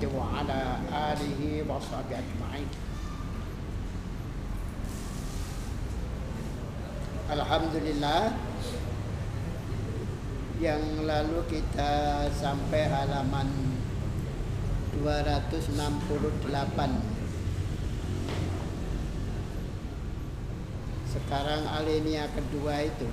وعلى آله وصحبه أجمعين. Alhamdulillah, yang lalu kita sampai halaman 268. Sekarang alinea kedua itu.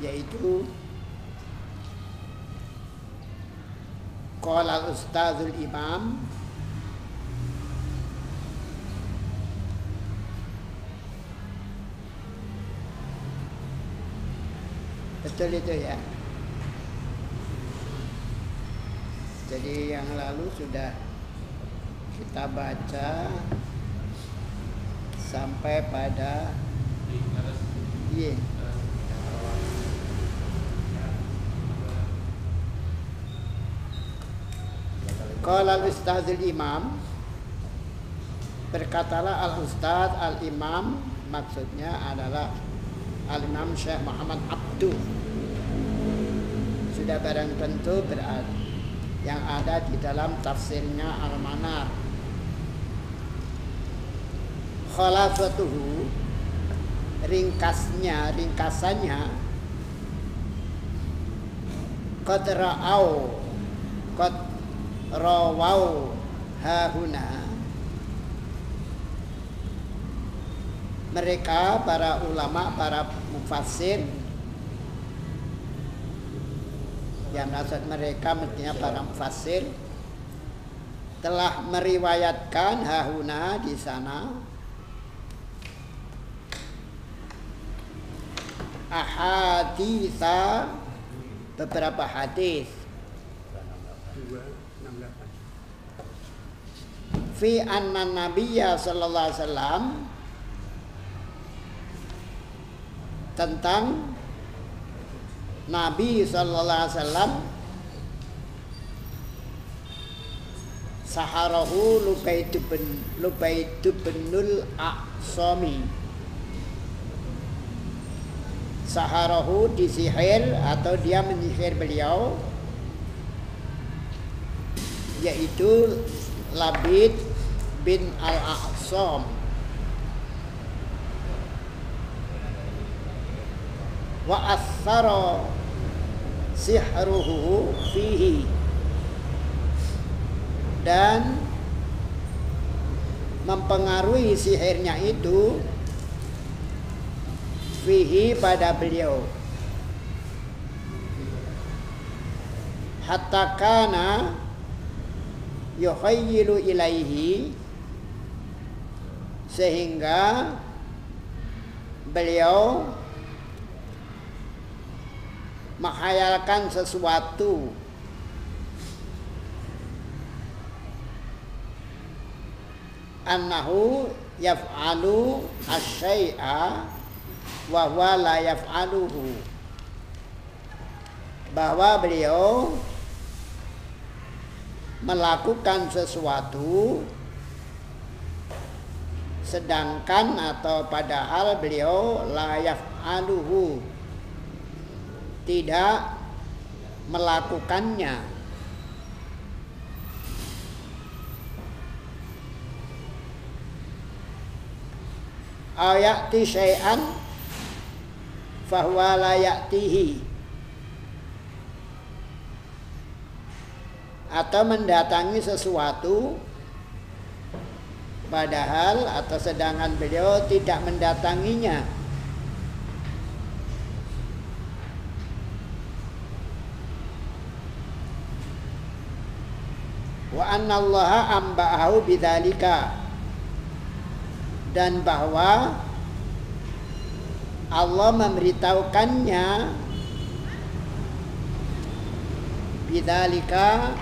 Yaitu qala al-ustadzul imam betul itu ya. Jadi yang lalu sudah kita baca sampai pada iya. Qala al-ustadzul imam, berkatalah al-ustadz al-imam, maksudnya adalah al-imam Syekh Muhammad Abdu. Sudah barang tentu berada yang ada di dalam tafsirnya Al-Manar. Khalafatuhu, ringkasannya qad rawau hahuna, mereka para ulama, para mufassir, yang maksud mereka mestinya para mufassir, telah meriwayatkan hahuna di sana ahaditsa, beberapa hadis fi anna nabiyya sallallahu alaihi wasallam, tentang Nabi sallallahu alaihi wasallam, saharahu Lubaid binul A'sami, saharahu disihir atau dia menyihir beliau, yaitu Labid bin al-A'sam, wa athara sihruhu fihi, dan mempengaruhi sihirnya itu fihi pada beliau, hatta kana yukhayyilu ilaihi, sehingga beliau menghayalkan sesuatu annahu yaf'alu asy-syai'a wa huwa la yaf'aluhu, bahwa beliau melakukan sesuatu sedangkan atau padahal beliau la yaf'aluhu, tidak melakukannya. Ayati syai'an fahuwa la ya'tihi, atau mendatangi sesuatu padahal atau sedangkan beliau tidak mendatanginya. Wa annallaha amba'ahu bidzalika, dan bahwa Allah memberitahukannya bidzalika,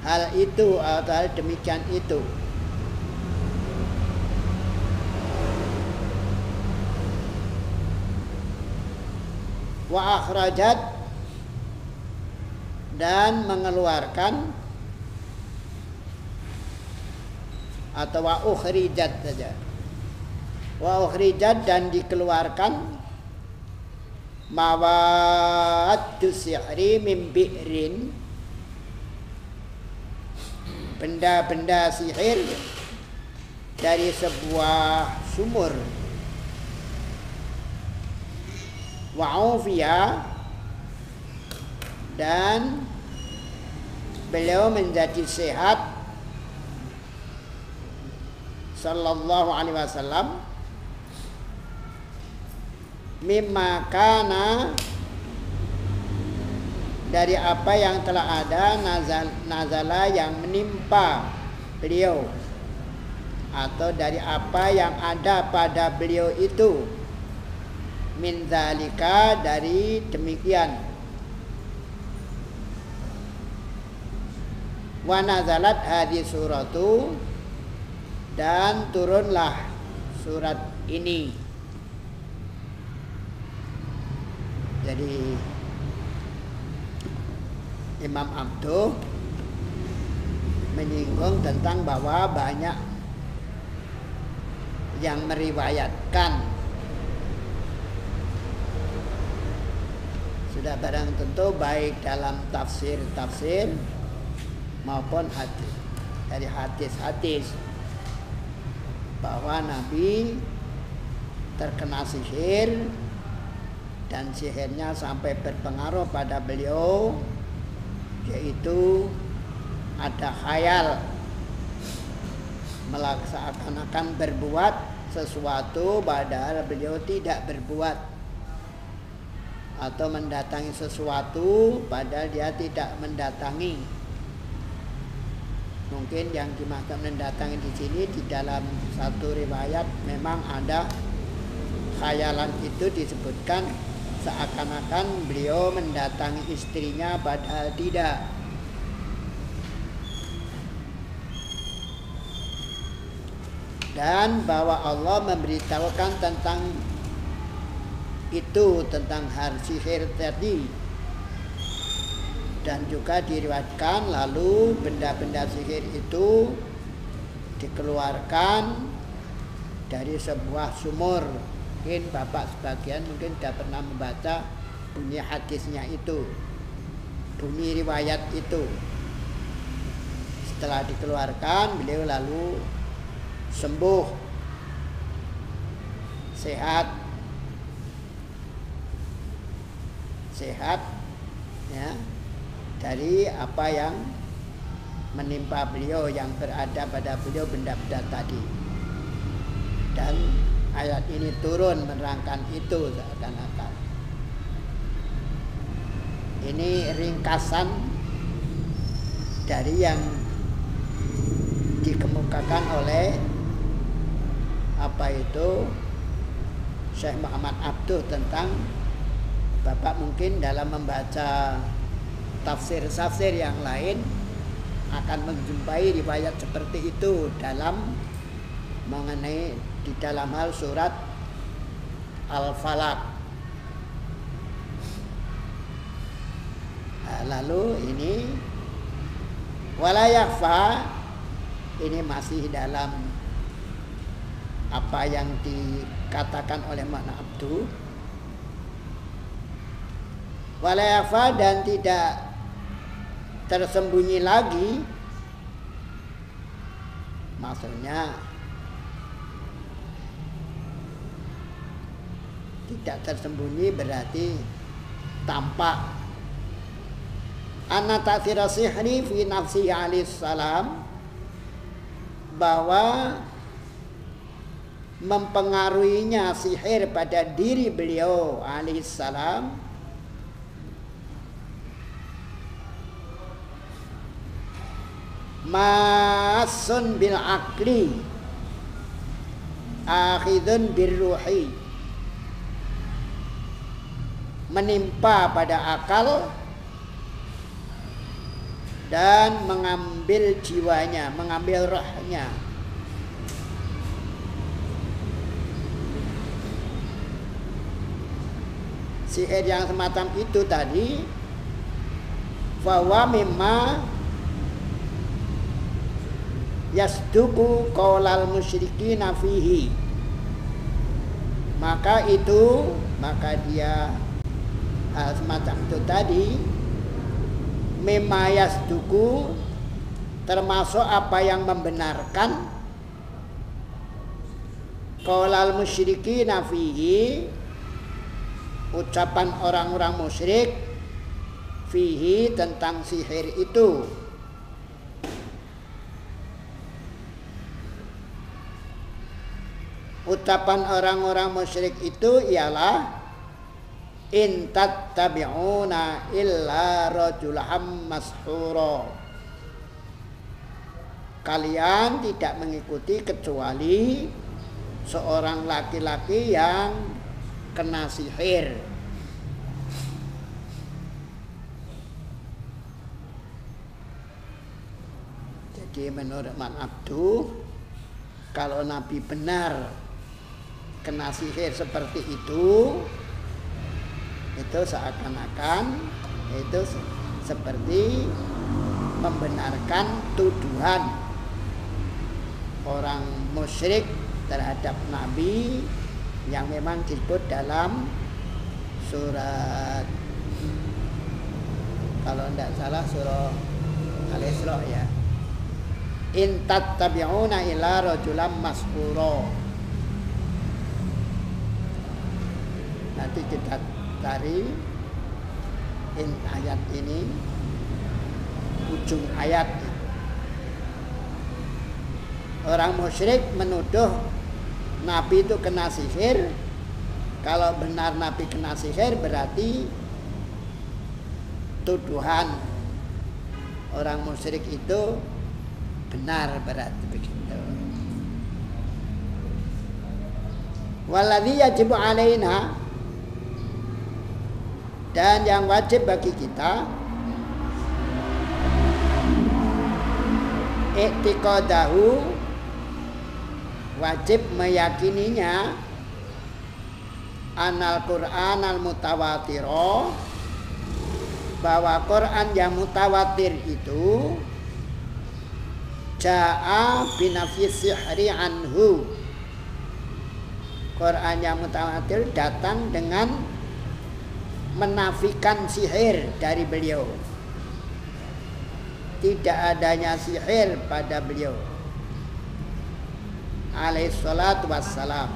hal itu atau hal demikian itu. Wa akhrajat, dan mengeluarkan, atau wa ukhrijat saja. Wa ukhrijat, dan dikeluarkan mawaddu sihri min bi'rin, benda-benda sihir dari sebuah sumur. Wa'ufiya, dan beliau menjadi sehat sallallahu alaihi wasallam mimma kana, dari apa yang telah ada, nazala yang menimpa beliau, atau dari apa yang ada pada beliau itu, min zalika, dari demikian. Wa nazalat hadhihi suratu, dan turunlah surat ini. Jadi Imam Abduh menyinggung tentang bahwa banyak yang meriwayatkan, sudah barang tentu baik dalam tafsir maupun hadis, dari hadis-hadis, bahwa Nabi terkena sihir dan sihirnya sampai berpengaruh pada beliau, yaitu ada khayal, melaksanakan berbuat sesuatu padahal beliau tidak berbuat, atau mendatangi sesuatu padahal dia tidak mendatangi. Mungkin yang dimaksud mendatangi di sini, di dalam satu riwayat memang ada khayalan itu disebutkan seakan-akan beliau mendatangi istrinya padahal tidak. Dan bahwa Allah memberitahukan tentang itu, tentang hal sihir tadi. Dan juga diriwayatkan lalu benda-benda sihir itu dikeluarkan dari sebuah sumur. Mungkin Bapak sebagian mungkin sudah pernah membaca bunyi hadisnya itu, bunyi riwayat itu. Setelah dikeluarkan, beliau lalu sembuh, sehat ya, dari apa yang menimpa beliau, yang berada pada beliau, benda-benda tadi. Dan ayat ini turun menerangkan itu seakan-akan. Ini ringkasan dari yang dikemukakan oleh apa itu Syekh Muhammad Abduh tentang, Bapak mungkin dalam membaca tafsir-tafsir yang lain akan menjumpai riwayat seperti itu dalam mengenai di dalam hal surat Al-Falaq. Nah, lalu ini wala yakhfa, ini masih dalam apa yang dikatakan oleh Makna Abduh. Wala yakhfa, dan tidak tersembunyi lagi, maksudnya tidak tersembunyi berarti tampak. Anna ta'thira sihri fi nafsi alaihi salam, bahwa mempengaruhinya sihir pada diri beliau alaihi salam masun bil akli akhidun bir ruhi, menimpa pada akal dan mengambil jiwanya, mengambil rohnya. Sihir yang semacam itu tadi, fawa mimma yasduku qaulal musyrikin fihi, maka dia semacam itu tadi, memayas duku, termasuk apa yang membenarkan qaulal musyrikin fihi, ucapan orang-orang musyrik fihi tentang sihir itu. Ucapan orang-orang musyrik itu ialah in tattabi'una illa rajulan mashura. Kalian tidak mengikuti kecuali seorang laki-laki yang kena sihir. Jadi menurut Man Abduh, kalau Nabi benar kena sihir seperti itu seakan-akan itu seperti membenarkan tuduhan orang musyrik terhadap Nabi yang memang disebut dalam surat, kalau tidak salah surah Al-Isra ya, in tattabi'una ila rajulan mas'ura. Nanti kita cari ayat ini, ujung ayat. Orang musyrik menuduh Nabi itu kena sihir. Kalau benar Nabi kena sihir, berarti tuduhan orang musyrik itu benar, berarti begitu. Walladzi yajibu alaina, dan yang wajib bagi kita, i'tiqadahu, wajib meyakininya, anal Qur'an al mutawatiro, bahwa Quran yang mutawatir itu ja'a binafis sihri anhu. Quran yang mutawatir datang dengan menafikan sihir dari beliau. Tidak adanya sihir pada beliau alaihi salatu wassalam.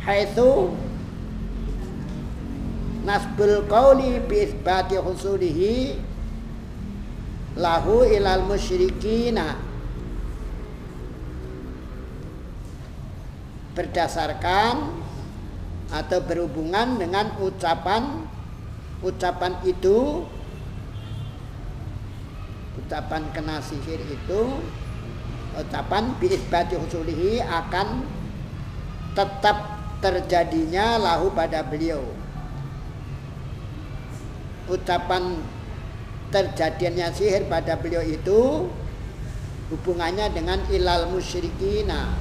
Haitsu nasbul qawli bi isbati husulihi lahu ilal musyrikina, berdasarkan atau berhubungan dengan ucapan itu, ucapan kena sihir itu, ucapan biisbati husulihi, akan tetap terjadinya lahu pada beliau. Ucapan terjadinya sihir pada beliau itu hubungannya dengan ilal musyrikina,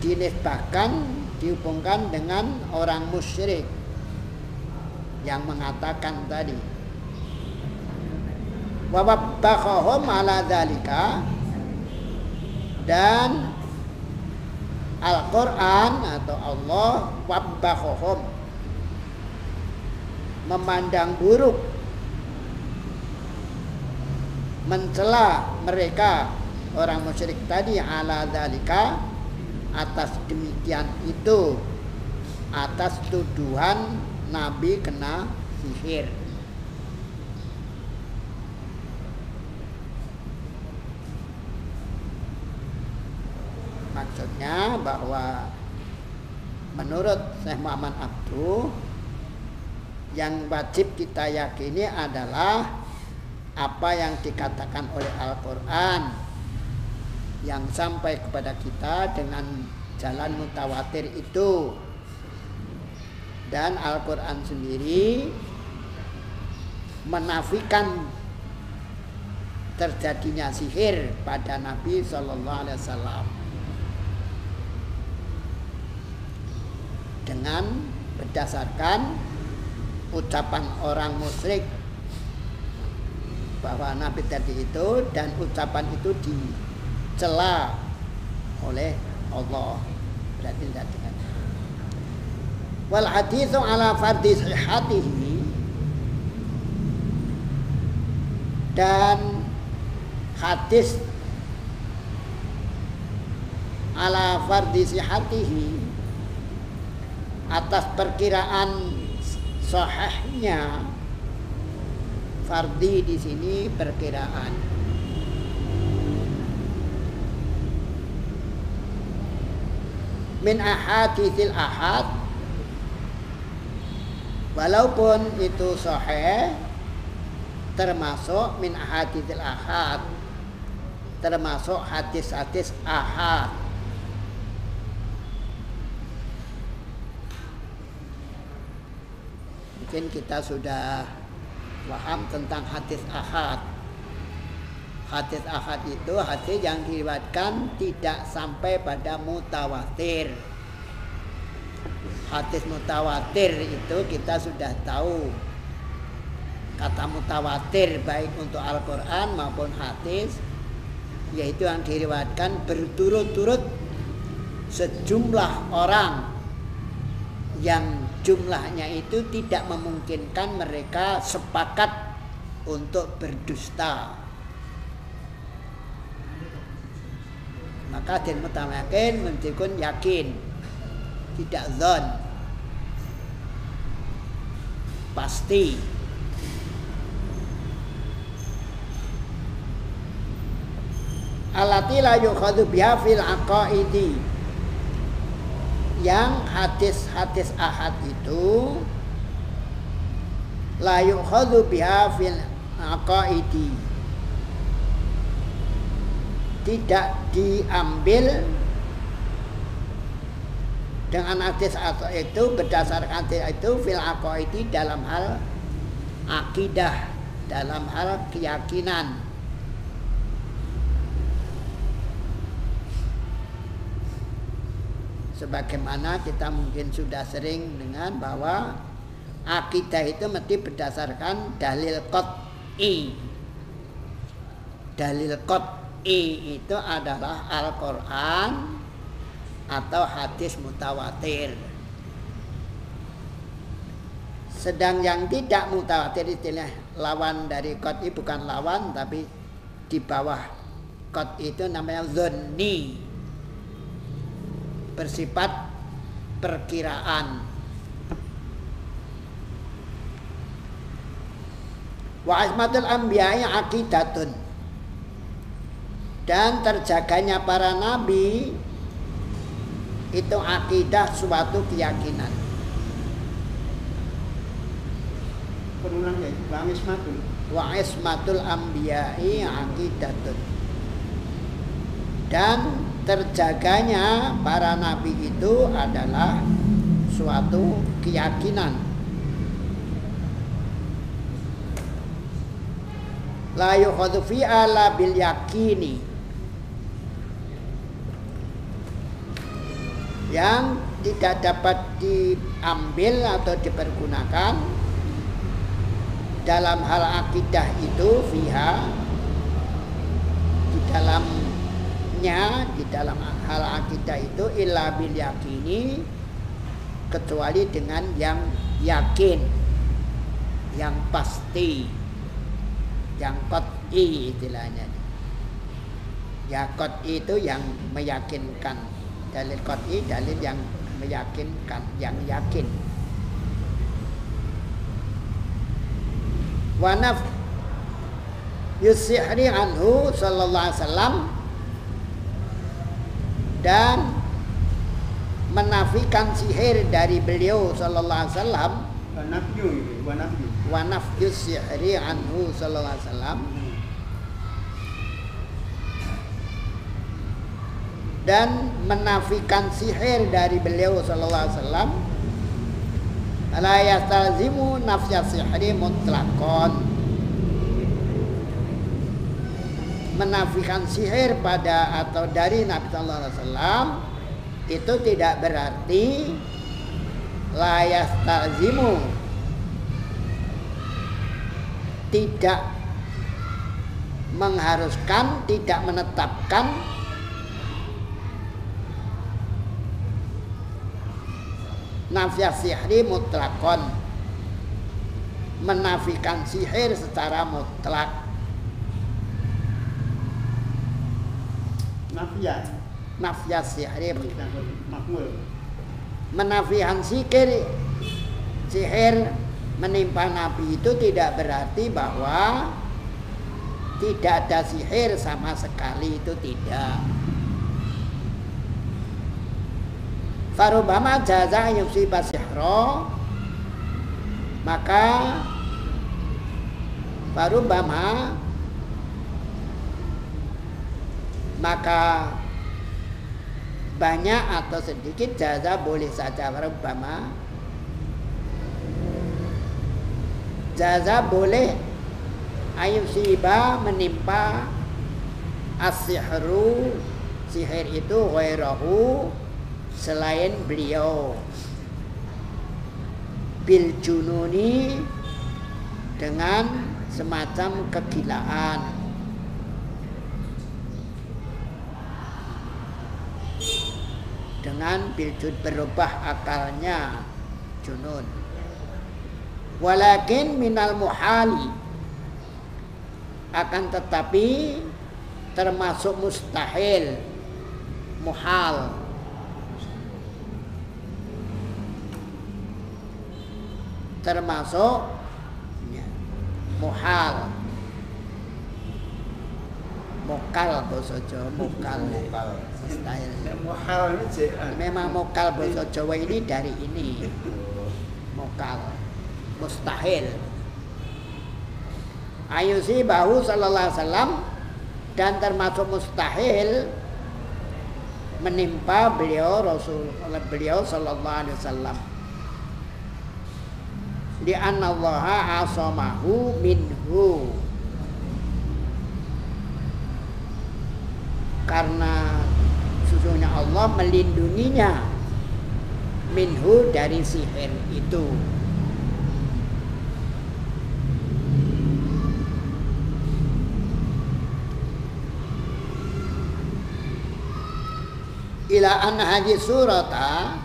dinisbahkan, dihubungkan dengan orang musyrik yang mengatakan tadi. Wa wabbakhahum ala dzalika, dan Al-Quran atau Allah wabbakhahum, memandang buruk, mencela mereka orang musyrik tadi, ala dzalika, atas demikian itu, atas tuduhan Nabi kena sihir. Maksudnya bahwa menurut Syekh Muhammad Abduh, yang wajib kita yakini adalah apa yang dikatakan oleh Al-Quran yang sampai kepada kita dengan jalan mutawatir itu. Dan Al-Quran sendiri menafikan terjadinya sihir pada Nabi SAW dengan berdasarkan ucapan orang musyrik bahwa Nabi tadi itu, dan ucapan itu dicela oleh Allah. Berarti tidak dengan. Wal haditsu ala fardhi sihhatihi, dan hadis ala fardhi sihhatihi, atas perkiraan sahihnya. Fardhi di sini perkiraan. Min ahaditsil ahad, walaupun itu sahih, termasuk min ahaditsil ahad, termasuk hadis-hadis ahad. Mungkin kita sudah paham tentang hadis ahad. Hadis ahad itu hadis yang diriwayatkan tidak sampai pada mutawatir. Hadis mutawatir itu kita sudah tahu. Kata mutawatir baik untuk Al-Quran maupun hadis, yaitu yang diriwayatkan berturut-turut sejumlah orang yang jumlahnya itu tidak memungkinkan mereka sepakat untuk berdusta. Maka hadis mutawatir menunjukkan yakin, tidak dzon, pasti. Allati la yukhadhu biha fil aqaidi, yang hadis-hadis ahad itu la yukhadhu biha fil aqaidi, tidak diambil dengan hadis itu, berdasarkan hadis itu fil aqaidi, dalam hal akidah, dalam hal keyakinan. Sebagaimana kita mungkin sudah sering dengan bahwa akidah itu mesti berdasarkan dalil qat'i. Dalil qat'i itu adalah Al-Quran atau hadis mutawatir. Sedang yang tidak mutawatir, istilah lawan dari qat'i, bukan lawan tapi di bawah qat'i itu namanya dzanni, bersifat perkiraan. Wa ismatul anbiya'i aqidatun, dan terjaganya para nabi itu akidah, suatu keyakinan. Penulang ya, Wa ismatul anbiya'i aqidatun, dan terjaganya para nabi itu adalah suatu keyakinan. La yukhadhu fi ala bil yakini, yang tidak dapat diambil atau dipergunakan dalam hal akidah itu, fiha, di dalam hal akidah itu, illa bil yakini, kecuali dengan yang yakin, yang pasti, yang qat'i istilahnya. Ya qat'i itu yang meyakinkan. Dalil qat'i, dalil yang meyakinkan, yang yakin. Wa naf yusihri anhu sallallahu alaihi wasallam, dan menafikan sihir dari beliau sallallahu alaihi wasallam. Wa nafyu sihri anhu sallallahu alaihi wasallam, dan menafikan sihir dari beliau sallallahu alaihi wasallam. La yastalzimu nafya sihri mutlaqan, menafikan sihir pada atau dari Nabi sallallahu alaihi wasallam itu tidak berarti la yastalzimu, tidak mengharuskan, tidak menetapkan nafya sihri mutlakon, menafikan sihir secara mutlak. Nafya sihri menafikan sihir menimpa Nabi itu tidak berarti bahwa tidak ada sihir sama sekali, itu tidak. Farubama jaza yusiba sihro, maka farubama maka banyak atau sedikit jaza boleh saja. Farubama jaza boleh ayusiba menimpa as-sihru, sihir itu ghairahu, selain beliau, bil jununi, dengan semacam kegilaan, dengan biljud berubah akalnya, junun. Walakin minal muhali, akan tetapi termasuk mustahil, muhal, termasuk muhal, mokal bahasa Jawa, mokal, mustahil. Memang mokal bahasa Jawa ini dari ini, mokal, mustahil. Ayusi bahu sallallahu alaihi wasallam, dan termasuk mustahil menimpa beliau sallallahu alaihi wasallam. Di anallaha asamahu minhu, karena sesungguhnya Allah melindunginya minhu, dari sihir itu. Ila an haji surata,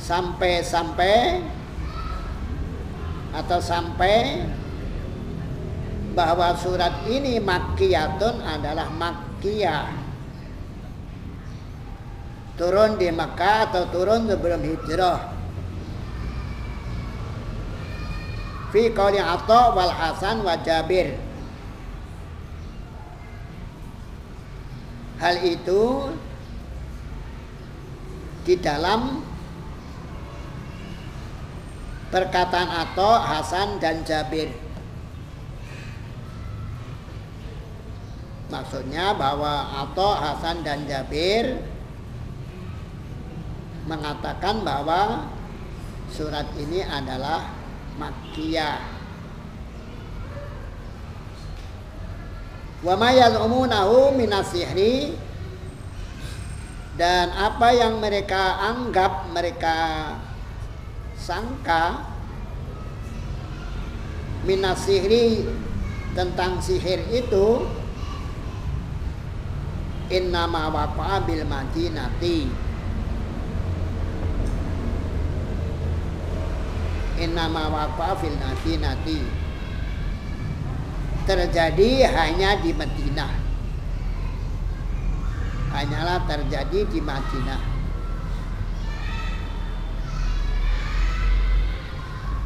sampai bahwa surat ini makkiyatun, adalah makkiyah, turun di Makkah atau turun sebelum hijrah. Fi qauli Atha wal Hasan wa Jabir, hal itu di dalam perkataan Atha, Hasan dan Jabir. Maksudnya bahwa Atha, Hasan dan Jabir mengatakan bahwa surat ini adalah makkiyah. Wa ma yaz'umunahu minas sihri, dan apa yang mereka anggap, mereka sangka minas sihri, tentang sihir itu, innama waqa'a bil Madinati, innama waqa'a fil Madinati, terjadi hanya di Madinah, hanyalah terjadi di Madinah.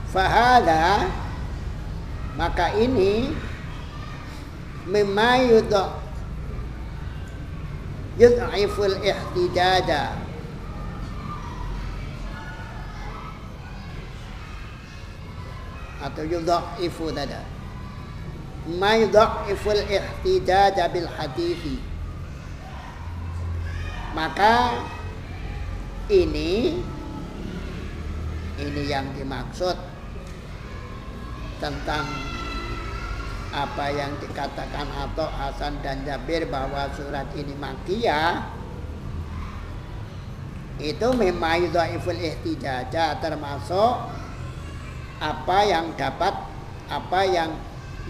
Fahada, maka ini mimma yud'iful ihtidada, atau yudha'ifu dada, ma yudha'iful ihtidada bil hadithi, maka ini yang dimaksud tentang apa yang dikatakan Atha, Hasan dan Jabir bahwa surat ini makkiyah, itu mimma yudhaiful ihtijaja, termasuk apa yang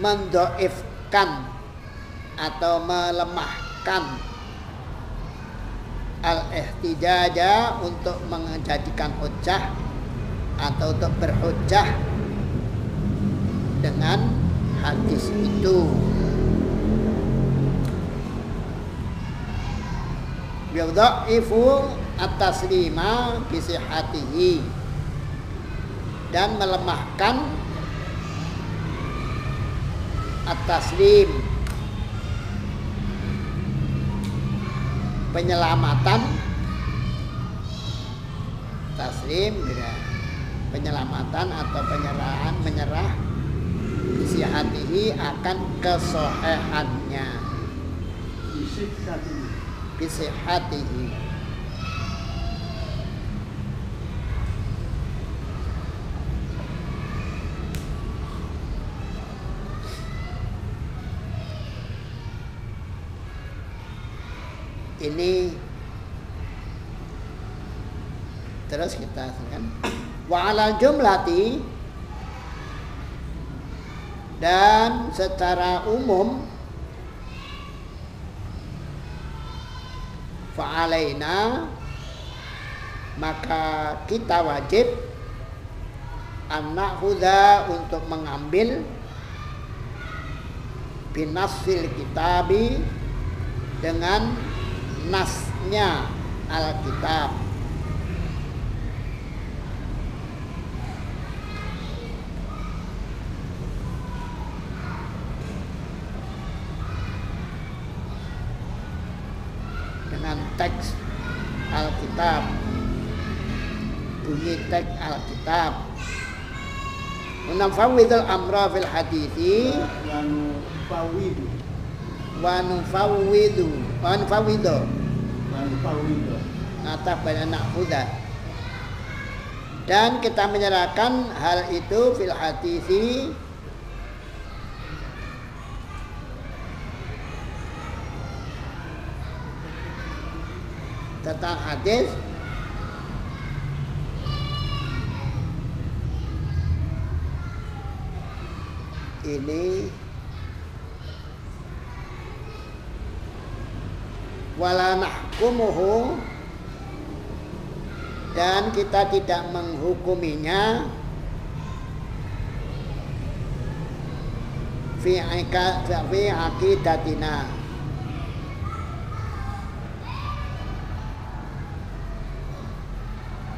mendhaifkan atau melemahkan al-ihtijaja untuk menjadikan hujjah atau untuk berhujjah dengan hadis itu. Yudha'ifu at-taslima bi sihhatihi, dan melemahkan at-taslim, penyelamatan, taslim penyelamatan atau penyerahan, menyerah bisihatihi akan kesohehannya, bisihatihi. Ini terus kita kan wa alal jumlati, dan secara umum fa'alaina, maka kita wajib an-na'khudha, untuk mengambil binasil kitabi, dengan nasnya Alkitab, dengan teks Alkitab, bunyi teks Alkitab. Nafawwidul amra fil hadithi wa nufawwidu atas pada na'khudha, dan kita menyerahkan hal itu fil hadithi tentang hadis ini, wala nahkumuhu, dan kita tidak menghukuminya fi aqidatina,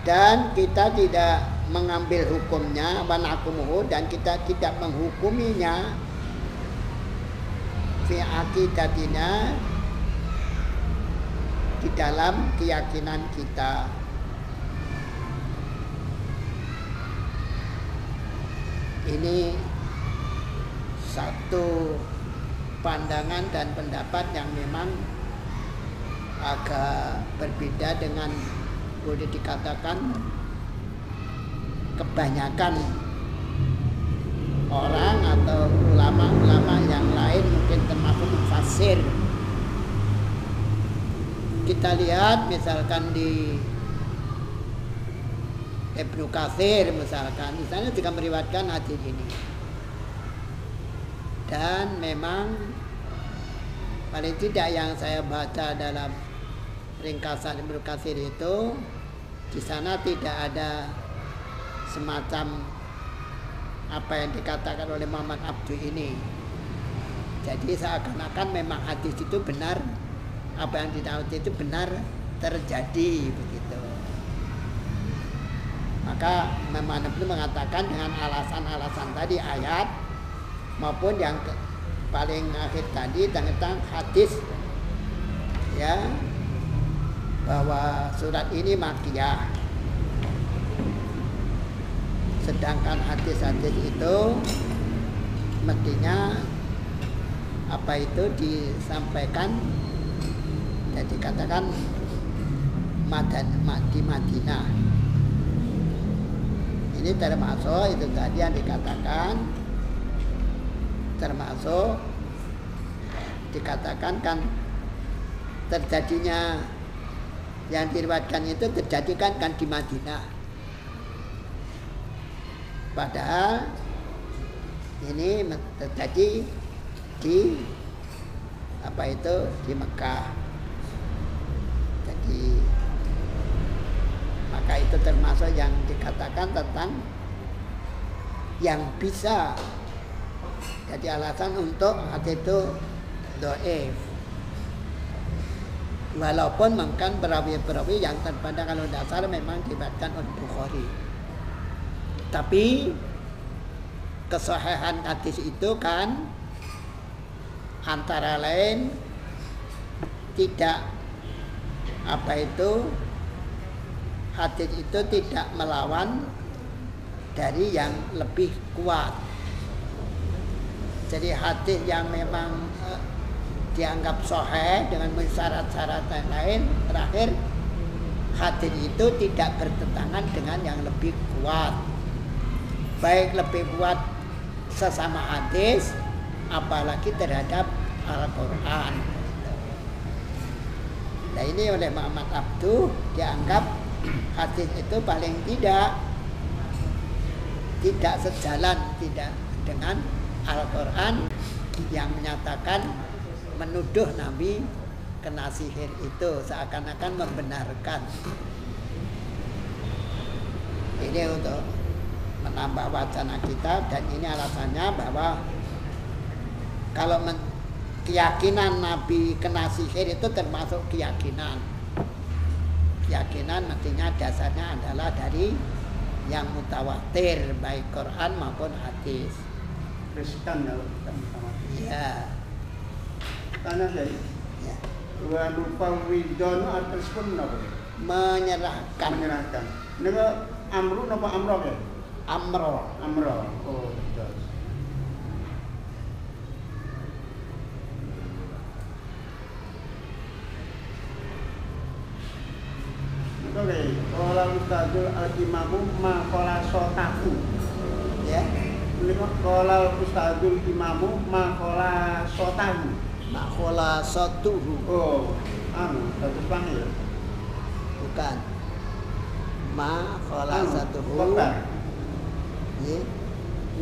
dan kita tidak mengambil hukumnya, wa nahkumuhu, dan kita tidak menghukuminya fi aqidatina, di dalam keyakinan kita. Ini satu pandangan dan pendapat yang memang agak berbeda dengan, boleh dikatakan kebanyakan orang atau ulama-ulama yang lain, mungkin termasuk mufassir. Kita lihat misalkan di Ibnu Katsir misalnya juga meriwayatkan hadis ini, dan memang paling tidak yang saya baca dalam ringkasan Ibnu Katsir itu, di sana tidak ada semacam apa yang dikatakan oleh Muhammad Abdu ini. Jadi seakan-akan memang hadis itu benar, apa yang ditahu itu benar terjadi begitu. Maka Imam Ibnu mengatakan dengan alasan-alasan tadi, ayat maupun yang paling akhir tadi tentang hadis, ya, bahwa surat ini makiyah, sedangkan hadis-hadis itu mestinya apa itu disampaikan, jadi katakan di Madinah. Ini termasuk itu tadi yang dikatakan, termasuk dikatakan kan terjadinya yang diriwayatkan itu terjadi kan di Madinah. Padahal ini terjadi di apa itu di Mekah. Jadi tadi. Maka itu termasuk yang dikatakan tentang yang bisa jadi alasan untuk hadis itu dhaif. Walaupun mungkin perawi-perawi yang terpandang kalau dasar memang diriwayatkan oleh Bukhari. Tapi kesahihan hadis itu kan antara lain tidak hadis itu tidak melawan dari yang lebih kuat. Jadi hadis yang memang dianggap sahih dengan syarat-syarat yang lain, terakhir hadis itu tidak bertentangan dengan yang lebih kuat. Baik lebih kuat sesama hadis, apalagi terhadap Al-Quran. Nah ini oleh Muhammad Abduh dianggap hadis itu paling tidak sejalan dengan Al-Quran yang menyatakan menuduh Nabi kena sihir itu seakan-akan membenarkan. Ini untuk menambah wacana kita, dan ini alasannya bahwa kalau keyakinan Nabi kena sihir itu termasuk keyakinan mestinya dasarnya adalah dari yang mutawatir baik Quran maupun hadis. Kristen ya, Iya. Tanya saya. Ya. Wa nufawwidun atas pun apa? Menyerahkan. Nika amru napa amro ya? Amro. Oh, betul. Oke, kalau Ustadzul Al-Imamu maqala sotahu. Ya. Kalau Ustadzul Imamu maqala sotahu. Maqala sotuhu. Oh, status panggil. Bukan. Maqala sotuhu. Ya.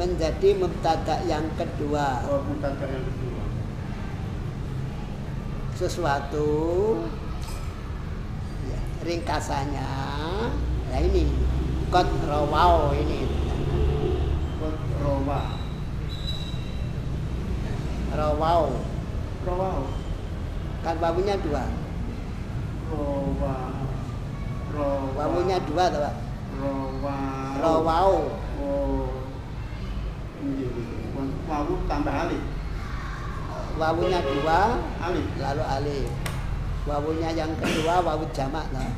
Menjadi mubtada yang kedua. Oh, mubtada yang kedua. Sesuatu ya, ringkasannya ya ini qad rawau ini. Qad rawau. Kan wawunya dua. Wawunya dua toh, Pak. Rawau. Oh. Ini wawu tambah alif. Wawunya dua, Alif. lalu alif. Wawunya yang kedua wawu jamak toh.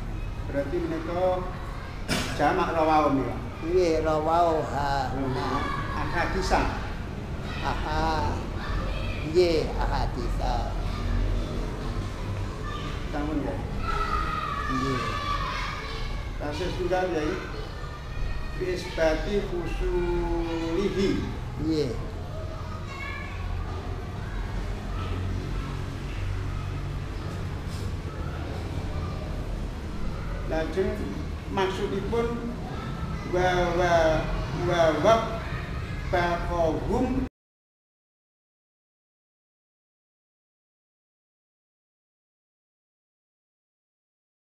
Berarti menika jamak rawau nih, Pak. Nggih, rawau ha. Nah, Ahadisa. aha. Nggih, ahadisa. Bangun ya. Nggih. Kasus tunggal ya. Isbati fusulihi. Nggih. Lajeng maksudipun wa baqahum